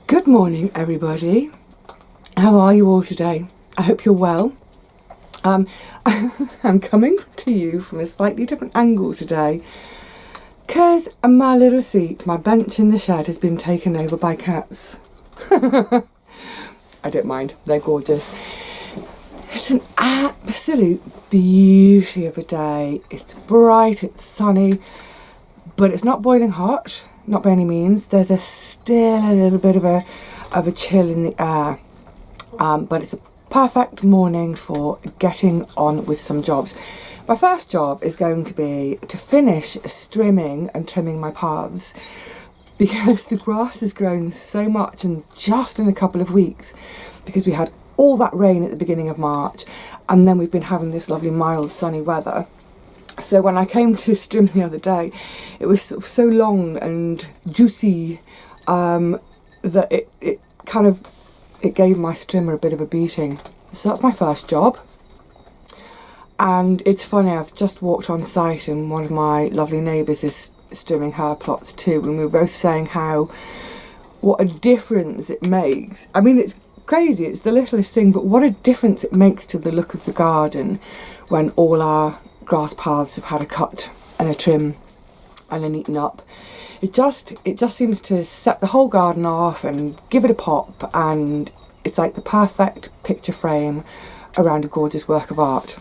Good morning, everybody. How are you all today? I hope you're well. I'm coming to you from a slightly different angle today because my little seat, my bench in the shed, has been taken over by cats. I don't mind, they're gorgeous. It's an absolute beauty of a day. It's bright, it's sunny, but it's not boiling hot. Not by any means. There's still a little bit of a chill in the air, but it's a perfect morning for getting on with some jobs. My first job is going to be to finish trimming and trimming my paths because the grass has grown so much and just in a couple of weeks, because we had all that rain at the beginning of March and then we've been having this lovely mild sunny weather. So when I came to trim the other day, it was so long and juicy that it gave my trimmer a bit of a beating. So that's my first job. And it's funny, I've just walked on site and one of my lovely neighbours is trimming her plots too, and we were both saying what a difference it makes. I mean, it's crazy, it's the littlest thing, but what a difference it makes to the look of the garden when all our grass paths have had a cut and a trim and a neaten up. It just seems to set the whole garden off and give it a pop, and it's like the perfect picture frame around a gorgeous work of art.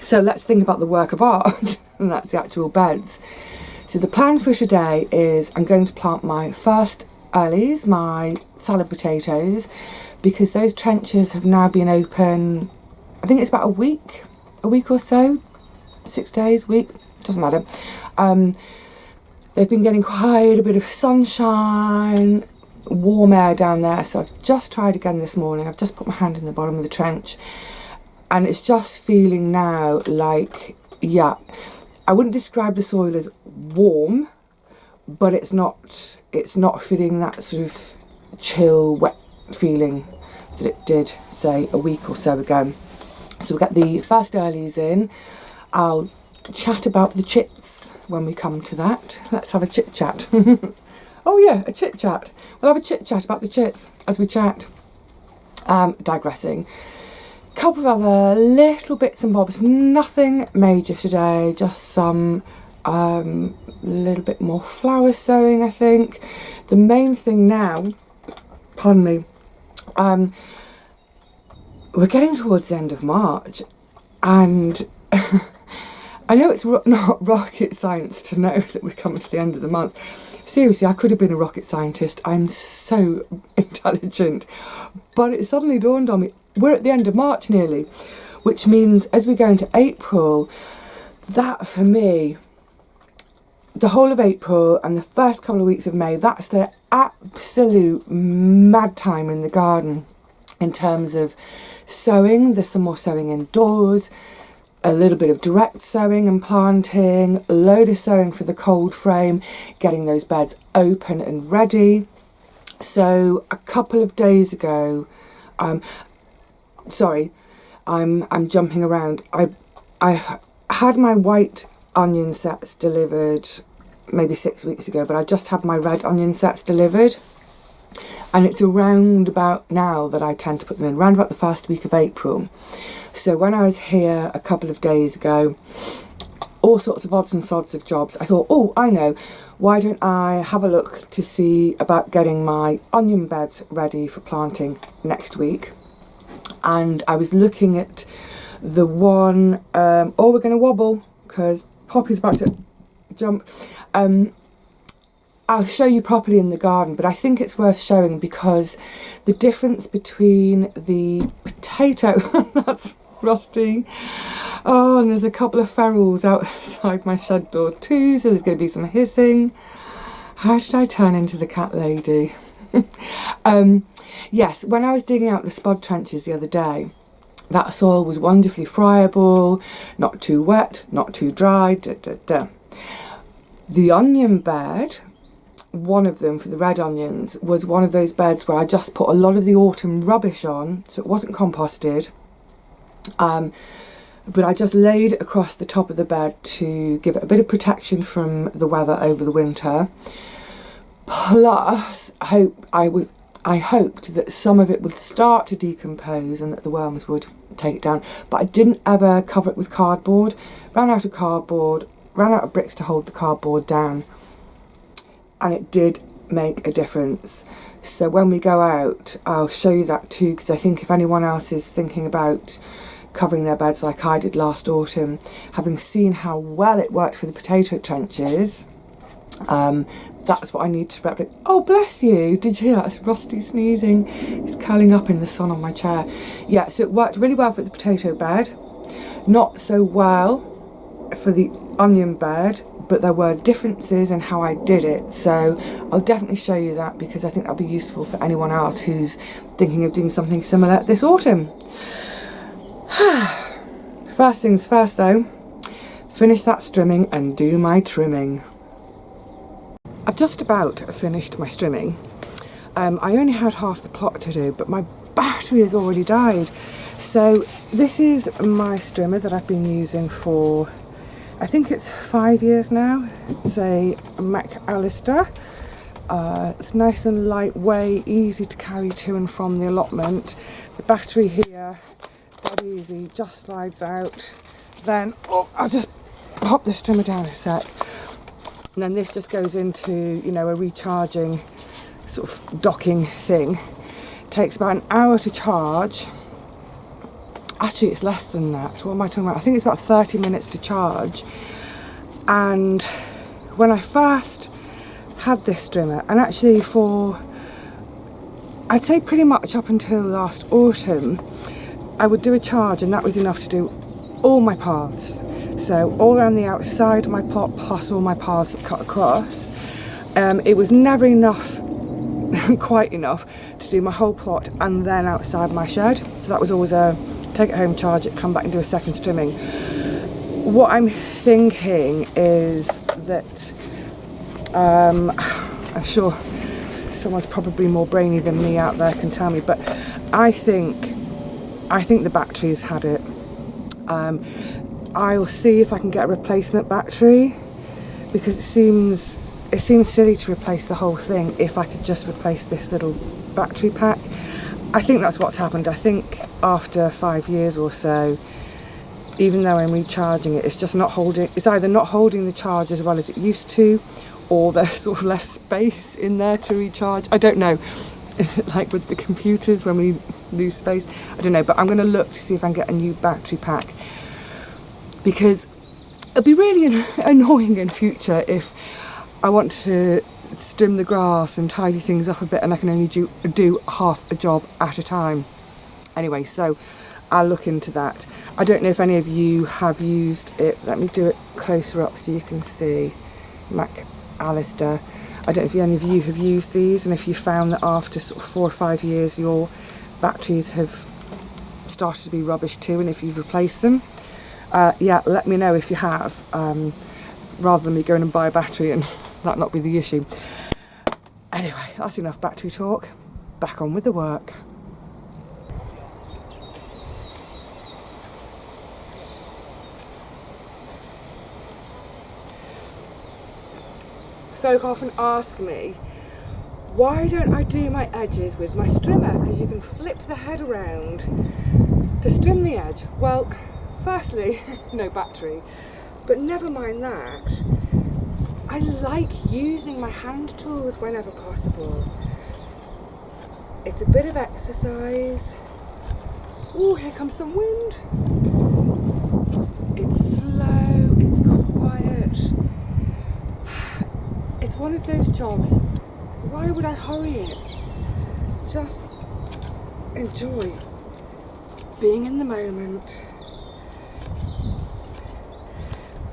So let's think about the work of art, and that's the actual beds. So the plan for today is I'm going to plant my first earlies, my salad potatoes, because those trenches have now been open, I think it's about a week or so, 6 days, week, doesn't matter. They've been getting quite a bit of sunshine, warm air down there, so I've just tried again this morning. I've just put my hand in the bottom of the trench and it's just feeling now like, yeah, I wouldn't describe the soil as warm, but it's not feeling that sort of chill, wet feeling that it did, say, a week or so ago. So we'll get the first earlies in. I'll chat about the chits when we come to that. Let's have a chit chat. Oh yeah, a chit chat. We'll have a chit chat about the chits as we chat. Digressing. Couple of other little bits and bobs. Nothing major today. Just some little bit more flower sowing, I think. The main thing now, pardon me, we're getting towards the end of March, and I know it's not rocket science to know that we're coming to the end of the month. Seriously, I could have been a rocket scientist. I'm so intelligent. But it suddenly dawned on me, we're at the end of March nearly, which means as we go into April, that for me, the whole of April and the first couple of weeks of May, that's the absolute mad time in the garden in terms of sowing. There's some more sowing indoors, a little bit of direct sowing and planting, a load of sowing for the cold frame, getting those beds open and ready. So a couple of days ago, I'm jumping around. I had my white onion sets delivered maybe 6 weeks ago, but I just had my red onion sets delivered. And it's around about now that I tend to put them in, around about the first week of April. So when I was here a couple of days ago, all sorts of odds and sods of jobs, I thought, oh, I know, why don't I have a look to see about getting my onion beds ready for planting next week. And I was looking at the one, we're going to wobble because Poppy's about to jump. I'll show you properly in the garden, but I think it's worth showing because the difference between the potato, that's Rusty, oh, and there's a couple of ferals outside my shed door too, so there's going to be some hissing. How did I turn into the cat lady? Yes, when I was digging out the spud trenches the other day, that soil was wonderfully friable, not too wet, not too dry, The onion bed, one of them for the red onions, was one of those beds where I just put a lot of the autumn rubbish on, so it wasn't composted. But I just laid it across the top of the bed to give it a bit of protection from the weather over the winter. Plus, I was I hoped that some of it would start to decompose and that the worms would take it down, but I didn't ever cover it with cardboard. Ran out of cardboard, ran out of bricks to hold the cardboard down, and it did make a difference. So when we go out, I'll show you that too, because I think if anyone else is thinking about covering their beds like I did last autumn, having seen how well it worked for the potato trenches, that's what I need to replicate. Oh, bless you. Did you hear that? It's Rusty sneezing. He's curling up in the sun on my chair. Yeah, so it worked really well for the potato bed. Not so well for the onion bed, but there were differences in how I did it. So I'll definitely show you that, because I think that'll be useful for anyone else who's thinking of doing something similar this autumn. First things first though, finish that strimming and do my trimming. I've just about finished my strimming. I only had half the plot to do, but my battery has already died. So this is my strimmer that I've been using for, I think it's 5 years now. It's a McAllister. It's nice and lightweight, easy to carry to and from the allotment. The battery here, dead easy, just slides out. Then, I'll just pop the strimmer down a sec. And then this just goes into, you know, a recharging sort of docking thing. It takes about an hour to charge. Actually, it's less than that. What am I talking about? I think it's about 30 minutes to charge. And when I first had this strimmer, and actually for, I'd say pretty much up until last autumn, I would do a charge and that was enough to do all my paths. So all around the outside of my plot, plus all my paths that cut across. It was never enough, quite enough, to do my whole plot and then outside my shed. So that was always a take it home, charge it, come back and do a second strimming. What I'm thinking is that, I'm sure someone's probably more brainy than me out there can tell me, but I think the battery's had it. I'll see if I can get a replacement battery, because it seems silly to replace the whole thing if I could just replace this little battery pack. I think that's what's happened. I think after 5 years or so, even though I'm recharging it, it's just not holding, it's either not holding the charge as well as it used to, or there's sort of less space in there to recharge. I don't know. Is it like with the computers when we lose space? I don't know, but I'm going to look to see if I can get a new battery pack, because it'll be really annoying in future if I want to trim the grass and tidy things up a bit and I can only do half a job at a time. Anyway, so I'll look into that. I don't know if any of you have used it. Let me do it closer up so you can see. McAllister. I don't know if any of you have used these, and if you found that after sort of 4 or 5 years your batteries have started to be rubbish too, and if you've replaced them. Yeah, let me know if you have, rather than me going and buy a battery and that not be the issue. Anyway, that's enough battery talk. Back on with the work. Folk often ask me, why don't I do my edges with my strimmer? Because you can flip the head around to trim the edge. Well, firstly, no battery, but never mind that. I like using my hand tools whenever possible. It's a bit of exercise. Oh, here comes some wind. It's slow, it's quiet. It's one of those jobs, why would I hurry it? Just enjoy being in the moment.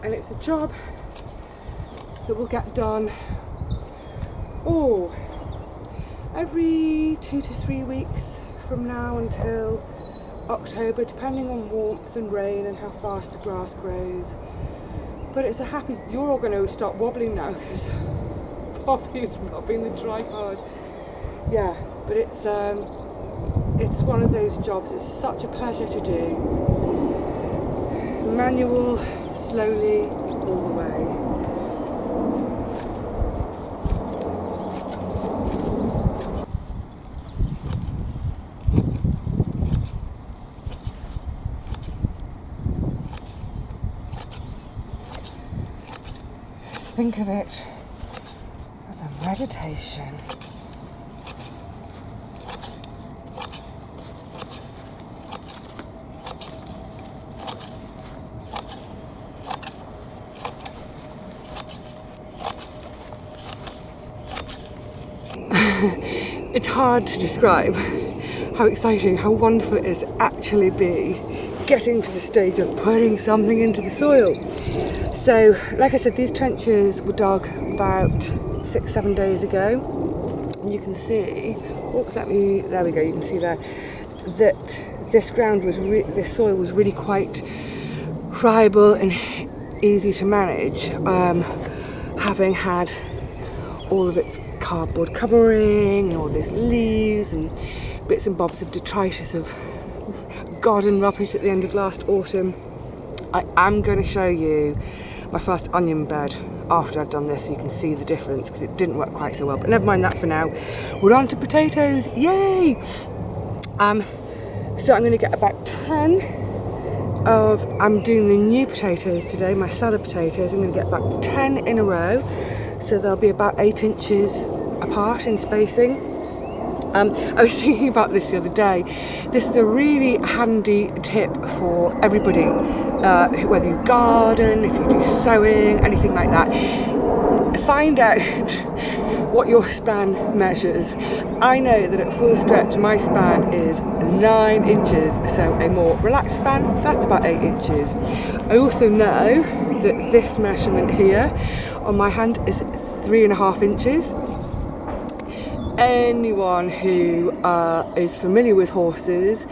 And it's a job that will get done, every 2 to 3 weeks from now until October, depending on warmth and rain and how fast the grass grows. But it's a happy, you're all going to stop wobbling now because Poppy's rubbing the tripod. Yeah, but it's one of those jobs, it's such a pleasure to do. Manual, slowly, all the way. think of it as a meditation. It's hard to describe how exciting, how wonderful it is to actually be getting to the stage of putting something into the soil. So, like I said, these trenches were dug about 6-7 days ago. And you can see, there we go, you can see there, that this ground was, this soil was really quite friable and easy to manage, having had all of its cardboard covering and all this leaves and bits and bobs of detritus of garden rubbish at the end of last autumn. I am going to show you my first onion bed after I've done this so you can see the difference, because it didn't work quite so well, but never mind that for now. We're on to potatoes, yay! So I'm going to get about 10 of, I'm doing the new potatoes today, my salad potatoes. I'm going to get about 10 in a row, so they'll be about 8 inches apart in spacing. I was thinking about this the other day. This is a really handy tip for everybody, whether you garden, if you do sewing, anything like that. Find out what your span measures. I know that at full stretch my span is 9 inches, so a more relaxed span, that's about 8 inches. I also know that this measurement here on my hand is 3.5 inches. Anyone who is familiar with horses,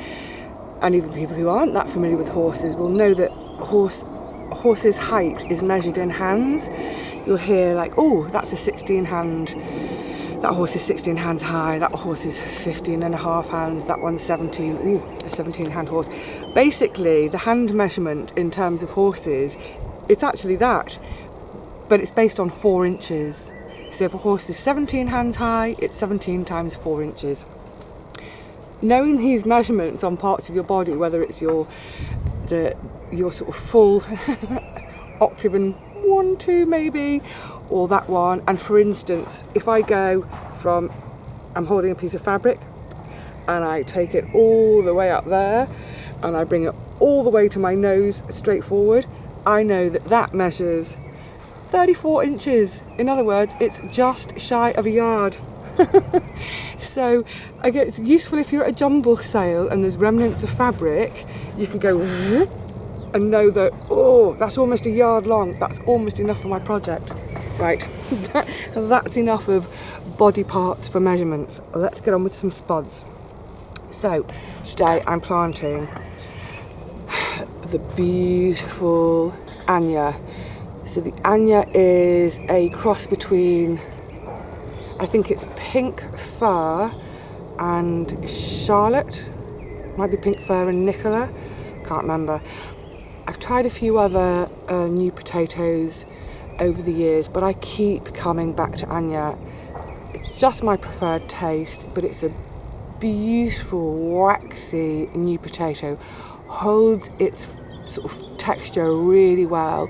and even people who aren't that familiar with horses, will know that horse's height is measured in hands. You'll hear like, oh, that's a 16 hand, that horse is 16 hands high, that horse is 15.5 hands, that one's 17, ooh, a 17 hand horse. Basically, the hand measurement in terms of horses, it's actually that, but it's based on 4 inches. So if a horse is 17 hands high, it's 17 times 4 inches. Knowing these measurements on parts of your body, whether it's your sort of full octave and 1, 2 maybe, or that one. And for instance, if I go from, I'm holding a piece of fabric and I take it all the way up there and I bring it all the way to my nose straight forward, I know that that measures 34 inches. In other words, it's just shy of a yard. So I guess it's useful if you're at a jumble sale and there's remnants of fabric, you can go and know that, oh, that's almost a yard long, that's almost enough for my project. Right, that's enough of body parts for measurements. Let's get on with some spuds. So today I'm planting the beautiful Anya. So the Anya is a cross between, I think it's pink fir and Charlotte. Might be pink fir and Nicola, can't remember. I've tried a few other new potatoes over the years, but I keep coming back to Anya. It's just my preferred taste, but it's a beautiful, waxy new potato. Holds its sort of texture really well.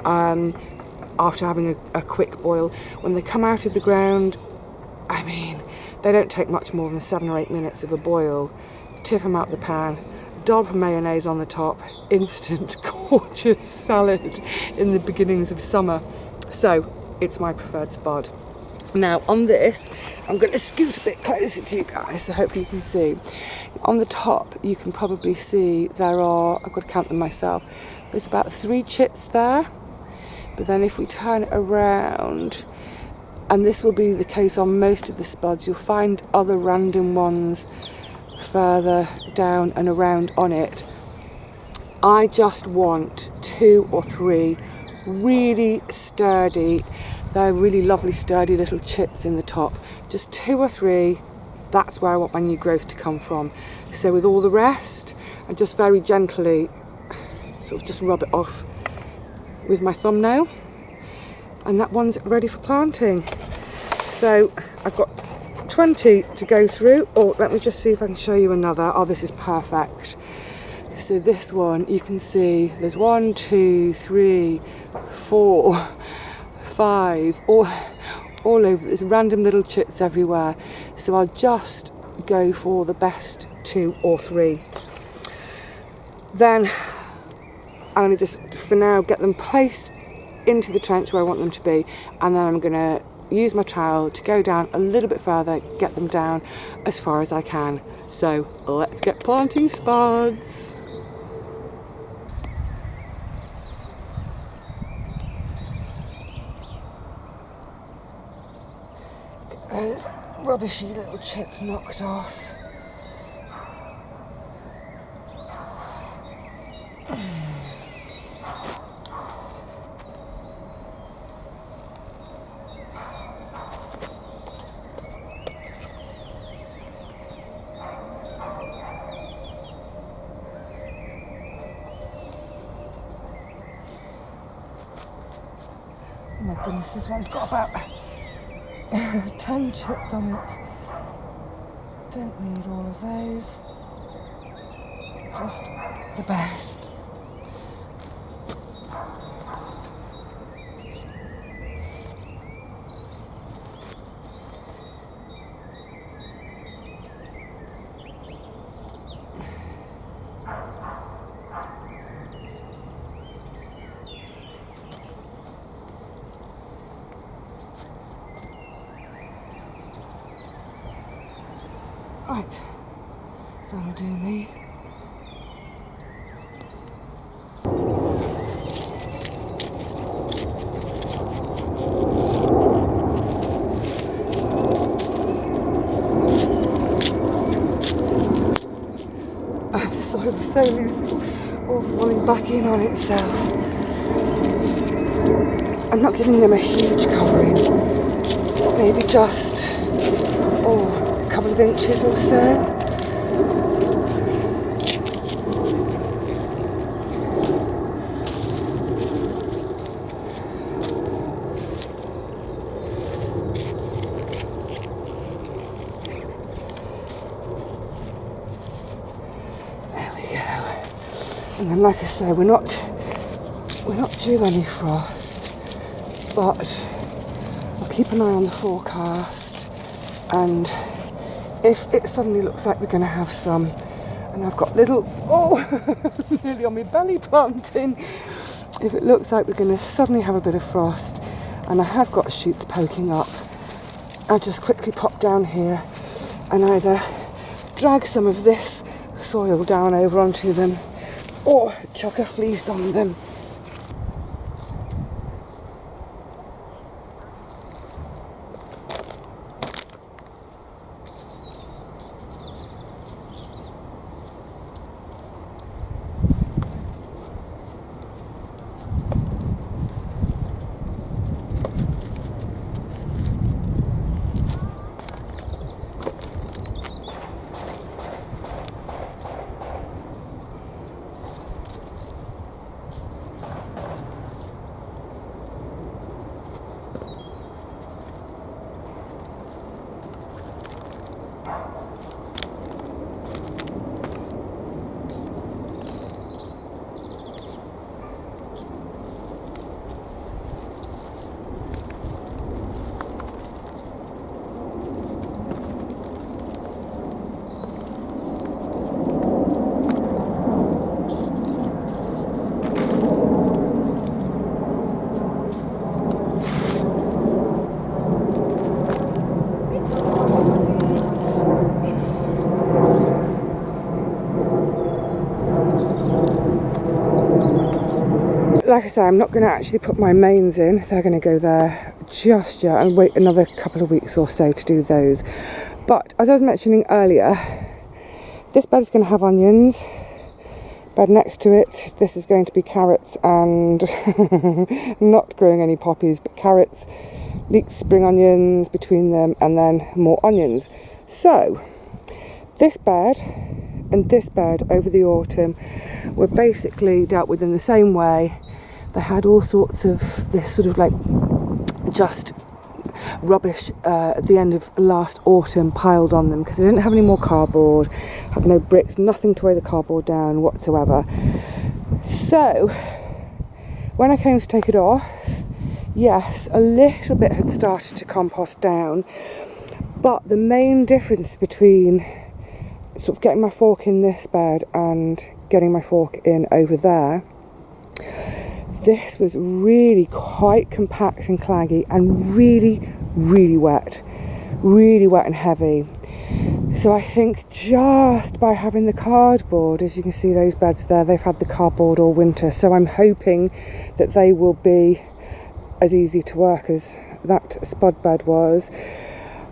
After having a quick boil. When they come out of the ground, I mean, they don't take much more than 7 or 8 minutes of a boil. Tip them out the pan, dob mayonnaise on the top, instant gorgeous salad in the beginnings of summer. So it's my preferred spud. Now on this, I'm going to scoot a bit closer to you guys so hopefully you can see. On the top you can probably see there are, I've got to count them myself, there's about 3 chits there. But then if we turn it around, and this will be the case on most of the spuds, you'll find other random ones further down and around on it. I just want 2 or 3 really sturdy, they're really lovely sturdy little chits in the top. Just 2 or 3, that's where I want my new growth to come from. So with all the rest, I just very gently sort of just rub it off with my thumbnail, and that one's ready for planting. So I've got 20 to go through. Oh, let me just see if I can show you another. Oh, this is perfect. So this one, you can see there's 1, 2, 3, 4, 5, all over. There's random little chits everywhere. So I'll just go for the best 2 or 3. Then I'm going to just, for now, get them placed into the trench where I want them to be, and then I'm going to use my trowel to go down a little bit further, get them down as far as I can. So let's get planting spuds. Those rubbishy little chits knocked off. Oh my goodness, this one's got about 10 chits on it. Don't need all of those. Just the best. Right, that'll do me. The soil is so loose, it's all falling back in on itself. I'm not giving them a huge covering, maybe just, a couple of inches or so. And then, like I say, we're not due any frost, but I'll keep an eye on the forecast, and if it suddenly looks like we're going to have some, and I've got little, nearly on my belly planting, if it looks like we're going to suddenly have a bit of frost, and I have got shoots poking up, I'll just quickly pop down here and either drag some of this soil down over onto them, or chuck a fleece on them. Like I say, I'm not going to actually put my mains in. They're going to go there just yet and wait another couple of weeks or so to do those. But as I was mentioning earlier, this bed is going to have onions. Bed next to it, this is going to be carrots and not growing any poppies, but carrots, leeks, spring onions between them, and then more onions. So this bed and this bed over the autumn were basically dealt with in the same way. They had all sorts of this sort of like just rubbish at the end of last autumn piled on them because they didn't have any more cardboard, had no bricks, nothing to weigh the cardboard down whatsoever. So when I came to take it off, yes, a little bit had started to compost down, but the main difference between sort of getting my fork in this bed and getting my fork in over there, this was really quite compact and claggy and really, really wet and heavy. So I think just by having the cardboard, as you can see those beds there, they've had the cardboard all winter, so I'm hoping that they will be as easy to work as that spud bed was.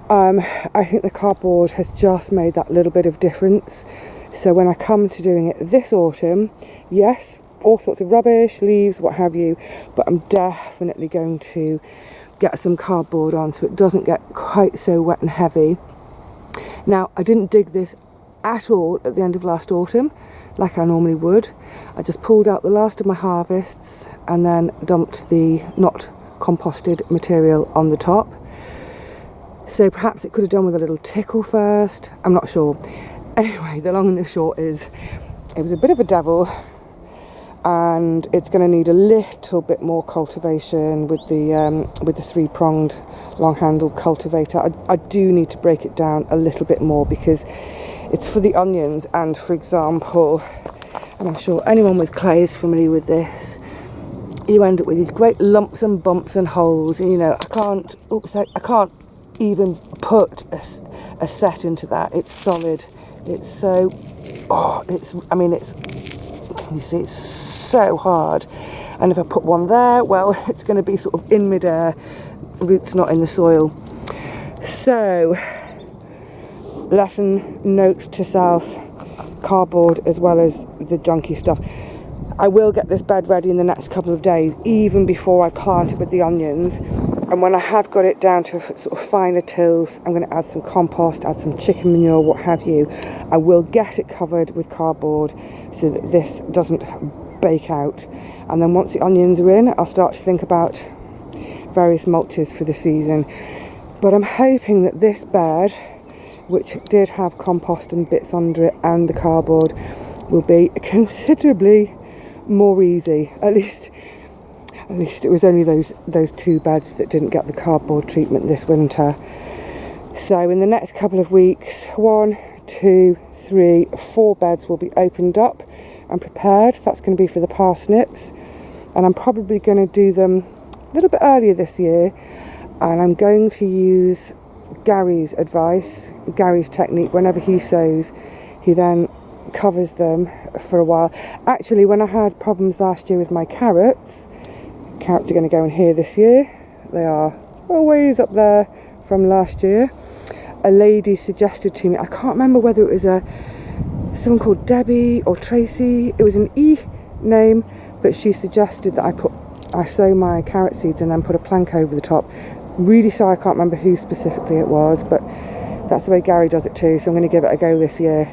I think the cardboard has just made that little bit of difference. So when I come to doing it this autumn, yes, all sorts of rubbish, leaves, what have you, but I'm definitely going to get some cardboard on so it doesn't get quite so wet and heavy. Now, I didn't dig this at all at the end of last autumn like I normally would. I just pulled out the last of my harvests and then dumped the not composted material on the top. So perhaps it could have done with a little tickle first, I'm not sure. Anyway, the long and the short is, it was a bit of a devil, and it's going to need a little bit more cultivation with the three-pronged long-handled cultivator. I do need to break it down a little bit more because it's for the onions, and for example, and I'm sure anyone with clay is familiar with this, you end up with these great lumps and bumps and holes, and you know, I can't even put a set into that. It's solid. It's so, you see, it's so hard. And if I put one there, well, it's going to be sort of in midair, roots not in the soil. So, lesson note to self, cardboard as well as the junky stuff. I will get this bed ready in the next couple of days, even before I plant it with the onions. And when I have got it down to sort of finer tilth, I'm going to add some compost, add some chicken manure, what have you. I will get it covered with cardboard so that this doesn't bake out. And then once the onions are in, I'll start to think about various mulches for the season. But I'm hoping that this bed, which did have compost and bits under it and the cardboard, will be considerably more easy. At least it was only those two beds that didn't get the cardboard treatment this winter. So in the next couple of weeks, 1, 2, 3, 4 beds will be opened up and prepared. That's going to be for the parsnips, and I'm probably going to do them a little bit earlier this year, and I'm going to use Gary's advice, Gary's technique. Whenever he sows, he then covers them for a while. Actually, when I had problems last year with my carrots are going to go in here this year. They are always up there from last year. A lady suggested to me, I can't remember whether it was someone called Debbie or Tracy, it was an E name, but she suggested that I sow my carrot seeds and then put a plank over the top. Really sorry, I can't remember who specifically it was, but that's the way Gary does it too, so I'm going to give it a go this year.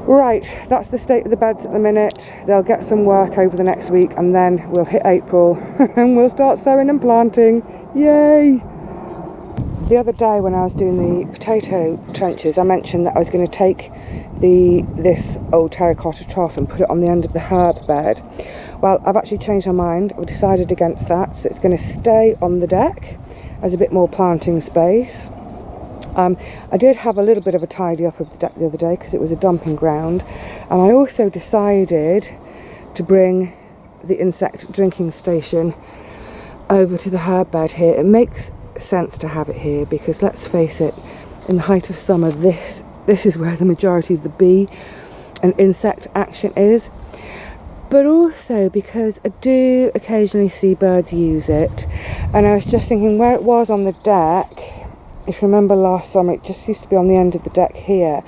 Right, that's the state of the beds at the minute. They'll get some work over the next week, and then we'll hit April and we'll start sowing and planting. Yay! The other day when I was doing the potato trenches, I mentioned that I was going to take this old terracotta trough and put it on the end of the herb bed. Well, I've actually changed my mind. I've decided against that, so it's going to stay on the deck as a bit more planting space. I did have a little bit of a tidy up of the deck the other day because it was a dumping ground, and I also decided to bring the insect drinking station over to the herb bed here. It makes sense to have it here because, let's face it, in the height of summer, this is where the majority of the bee and insect action is, but also because I do occasionally see birds use it. And I was just thinking, where it was on the deck, if you remember last summer, it just used to be on the end of the deck here.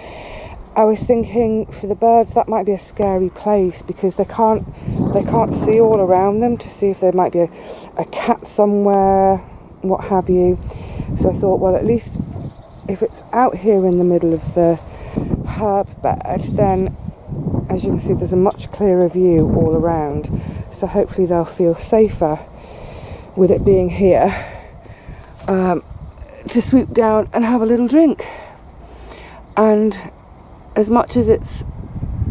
I was thinking, for the birds, that might be a scary place because they can't see all around them to see if there might be a cat somewhere, what have you. So I thought, well, at least if it's out here in the middle of the herb bed, then as you can see, there's a much clearer view all around. So hopefully they'll feel safer with it being here, to swoop down and have a little drink. And as much as it's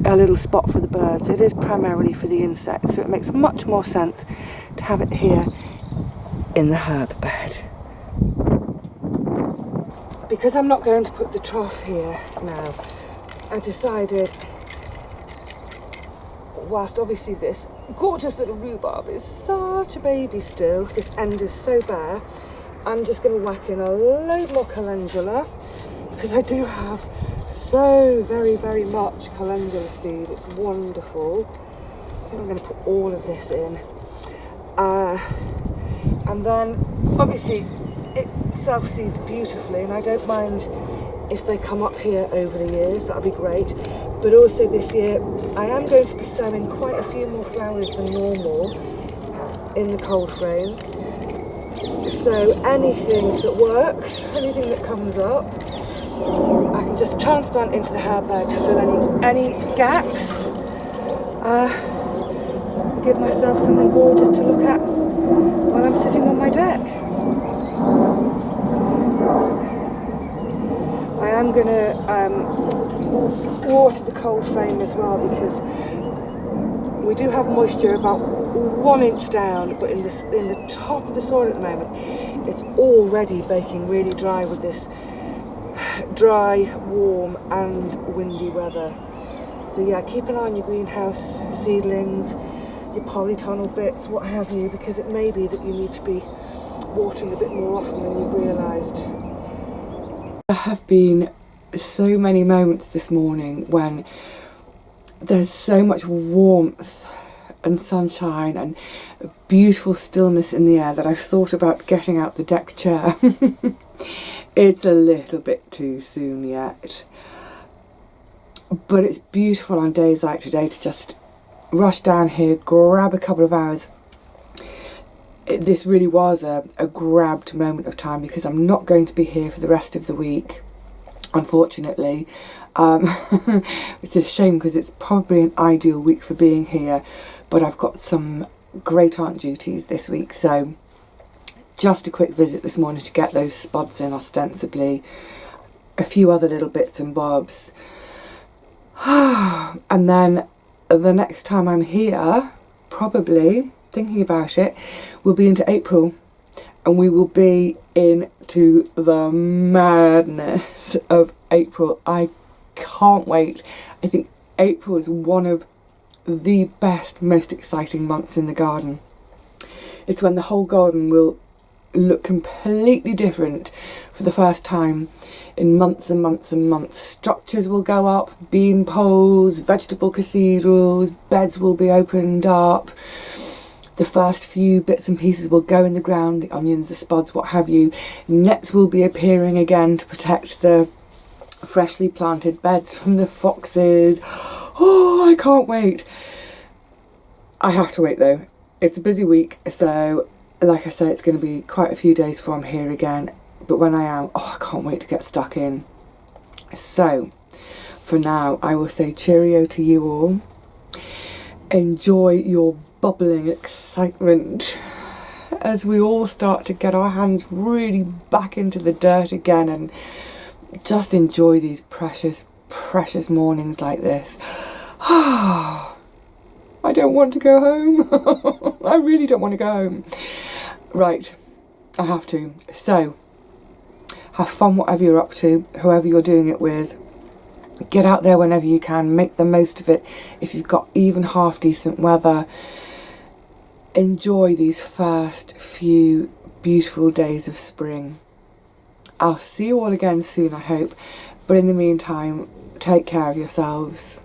a little spot for the birds, it is primarily for the insects, so it makes much more sense to have it here in the herb bed. Because I'm not going to put the trough here now, I decided, whilst obviously this gorgeous little rhubarb is such a baby still, this end is so bare, I'm just going to whack in a load more calendula, because I do have so very, very much calendula seed. It's wonderful. I think I'm going to put all of this in. And then, obviously, it self-seeds beautifully, and I don't mind if they come up here over the years. That'll be great. But also this year, I am going to be sowing quite a few more flowers than normal in the cold frame. So anything that works, anything that comes up, I can just transplant into the herb bed to fill any gaps. Give myself something gorgeous to look at while I'm sitting on my deck. I am going to water the cold frame as well, because we do have moisture about 1 inch down, but in the top of the soil at the moment, it's already baking really dry with this dry, warm and windy weather. So yeah, keep an eye on your greenhouse seedlings, your polytunnel bits, what have you, because it may be that you need to be watering a bit more often than you've realised. There have been so many moments this morning when there's so much warmth and sunshine and a beautiful stillness in the air that I've thought about getting out the deck chair. It's a little bit too soon yet, but it's beautiful on days like today to just rush down here, grab a couple of hours. This really was a grabbed moment of time, because I'm not going to be here for the rest of the week, unfortunately. It's a shame, because it's probably an ideal week for being here, but I've got some great aunt duties this week, so just a quick visit this morning to get those spuds in, ostensibly, a few other little bits and bobs. And then the next time I'm here, probably, thinking about it, will be into April, and we will be into the madness of April. I can't wait. I think April is one of the best, most exciting months in the garden. It's when the whole garden will look completely different for the first time in months and months and months. Structures will go up, bean poles, vegetable cathedrals, beds will be opened up. The first few bits and pieces will go in the ground, the onions, the spuds, what have you. Nets will be appearing again to protect the freshly planted beds from the foxes. Oh, I can't wait. I have to wait though. It's a busy week, so like I say, it's going to be quite a few days before I'm here again. But when I am, I can't wait to get stuck in. So, for now, I will say cheerio to you all. Enjoy your bubbling excitement as we all start to get our hands really back into the dirt again, and just enjoy these precious, precious mornings like this. I don't want to go home. I really don't want to go home. Right, I have to. So, have fun whatever you're up to, whoever you're doing it with. Get out there whenever you can. Make the most of it if you've got even half decent weather. Enjoy these first few beautiful days of spring. I'll see you all again soon, I hope. But in the meantime, take care of yourselves.